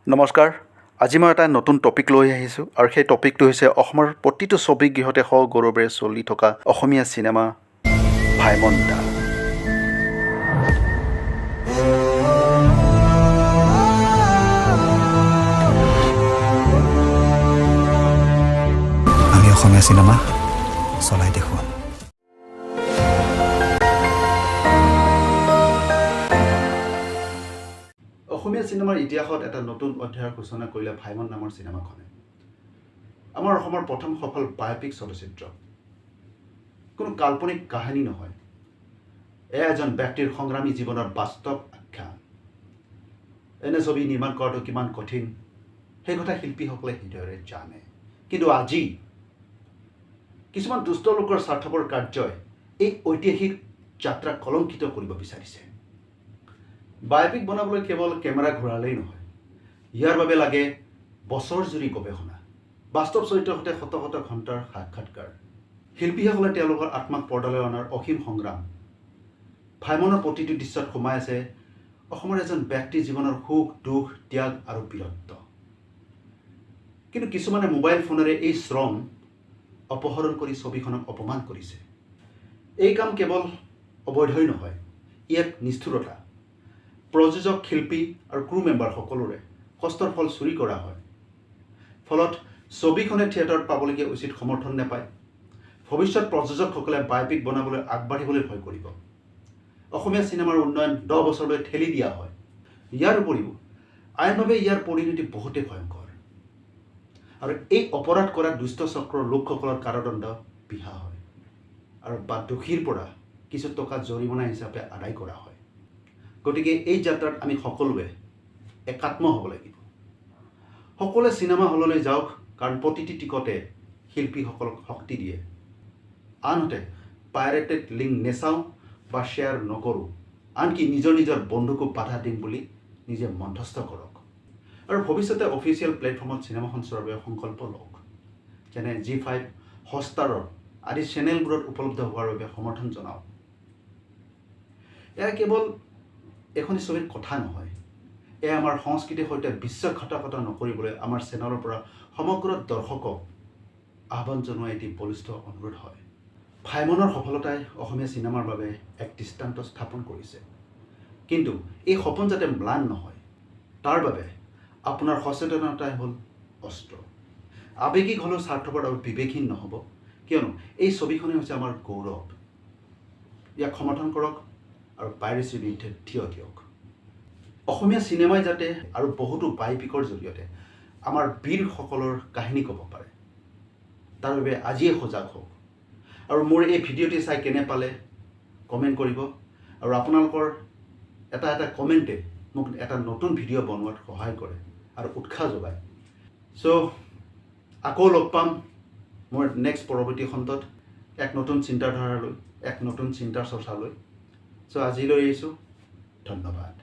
নমস্কাৰ আজি মই এটা নতুন টপিক লৈ আহিছোঁ আৰু সেই টপিকটো হৈছে অসমৰ প্ৰতিটো ছবি গৃহতে সগৌৰৱেৰে চলি থকা অসমীয়া চিনেমা ভাইমন দা। আমি অসমীয়া চিনেমা চলাই দেখুৱাম। অসমীয়া চিনেমাৰ ইতিহাসত এটা নতুন অধ্যায়ৰ সূচনা কৰিলে ভাইমন নামৰ চিনেমাখনে। আমাৰ অসমৰ প্ৰথম সফল বায়োপিক চলচ্চিত্ৰ। কোনো কাল্পনিক কাহিনী নহয়, এয়া এজন ব্যক্তিৰ সংগ্ৰামী জীৱনৰ বাস্তৱ আখ্যান। এনে ছবি নিৰ্মাণ কৰাটো কিমান কঠিন সেই কথা শিল্পীসকলে হৃদয়েৰে জানে। কিন্তু আজি কিছুমান দুষ্ট লোকৰ স্বাৰ্থপৰ কাৰ্যই এই ঐতিহাসিক যাত্ৰাক কলংকিত কৰিব বিচাৰিছে। বায়োপিক বনাবলৈ কেৱল কেমেৰা ঘূৰালেই নহয়, ইয়াৰ বাবে লাগে বছৰ জুৰি গৱেষণা, বাস্তৱ চৰিত্ৰৰ সৈতে শত শত ঘণ্টাৰ সাক্ষাৎকাৰ, শিল্পীসকলে তেওঁলোকৰ আত্মাক পৰ্দালৈ অনাৰ অসীম সংগ্ৰাম। ভাইমনৰ প্ৰতিটো দৃশ্যত সোমাই আছে অসমৰ এজন ব্যক্তিৰ জীৱনৰ সুখ, দুখ, ত্যাগ আৰু বীৰত্ব। কিন্তু কিছুমানে মোবাইল ফোনেৰে এই শ্ৰম অপহৰণ কৰি ছবিখনক অপমান কৰিছে। এই কাম কেৱল অবৈধই নহয়, ই এক নিষ্ঠুৰতা। প্ৰযোজক, শিল্পী আৰু ক্ৰু মেম্বাৰ সকলোৰে কষ্টৰ ফল চুৰি কৰা হয়। ফলত ছবিখনে থিয়েটাৰত পাবলগীয়া উচিত সমৰ্থন নাপায়। ভৱিষ্যত প্ৰযোজকসকলে বায়োপিক বনাবলৈ আগবাঢ়িবলৈ ভয় কৰিব। অসমীয়া চিনেমাৰ উন্নয়ন 10 বছৰলৈ ঠেলি দিয়া হয়। ইয়াৰ উপৰিও আইনভাৱে ইয়াৰ পৰিণতি বহুতেই ভয়ংকৰ আৰু এই অপৰাধ কৰা দুষ্ট চক্ৰৰ লোকসকলৰ কাৰাদণ্ড বিহা হয় আৰু বা দোষীৰ পৰা কিছু টকা জৰিমনা হিচাপে আদায় কৰা হয়। গতিকে এই যাত্ৰাত আমি সকলোৱে একাত্ম হ'ব লাগিব। সকলোৱে চিনেমা হললৈ যাওক, কাৰণ প্ৰতিটি টিকটে শিল্পীসকলক শক্তি দিয়ে। আনহাতে পাইৰেটেড লিংক নেচাওঁ বা শ্বেয়াৰ নকৰোঁ, আনকি নিজৰ নিজৰ বন্ধুকো বাধা দিম বুলি নিজে মধ্যস্থ কৰক আৰু ভৱিষ্যতে অফিচিয়েল প্লেটফৰ্মত চিনেমাখন চোৱাৰ বাবে সংকল্প লওক। যেনে G5, হটষ্টাৰৰ আদি চেনেলবোৰত উপলব্ধ হোৱাৰ বাবে সমৰ্থন জনাওক। এয়া কেৱল এখন ছবিৰ কথা নহয়, এয়া আমাৰ সংস্কৃতিৰ সৈতে বিশ্বাসঘাতকতা নকৰিবলৈ আমাৰ চেনেলৰ পৰা সমগ্ৰ দৰ্শকক আহ্বান জনোৱা এটি বলিষ্ঠ অনুৰোধ হয়। ভাইমনৰ সফলতাই অসমীয়া চিনেমাৰ বাবে এক দৃষ্টান্ত স্থাপন কৰিছে। কিন্তু এই সপোন যাতে ম্লান নহয়, তাৰ বাবে আপোনাৰ সচেতনতাই হ'ল অস্ত্ৰ। আৱেগিক হ'লেও স্বাৰ্থপৰ আৰু বিবেকহীন নহ'ব, কিয়নো এই ছবিখনেই হৈছে আমাৰ গৌৰৱ। ইয়াক সমৰ্থন কৰক আৰু পাইৰেচিৰ বিৰুদ্ধে থিয় দিয়ক। অসমীয়া চিনেমাই যাতে আৰু বহুতো বায়োপিকৰ জৰিয়তে আমাৰ বীৰসকলৰ কাহিনী ক'ব পাৰে, তাৰ বাবে আজিয়ে সজাগ হওক। আৰু মোৰ এই ভিডিঅ'টি চাই কেনে পালে কমেণ্ট কৰিব আৰু আপোনালোকৰ এটা এটা কমেণ্টে মোক এটা নতুন ভিডিঅ' বনোৱাত সহায় কৰে আৰু উৎসাহ যোগায়। চ' আকৌ লগ পাম মোৰ নেক্সট পৰৱৰ্তী খণ্ডত এক নতুন চিন্তাধাৰালৈ, এক নতুন চিন্তাৰ চৰ্চালৈ। চ' আজিলৈ এৰিছোঁ, ধন্যবাদ।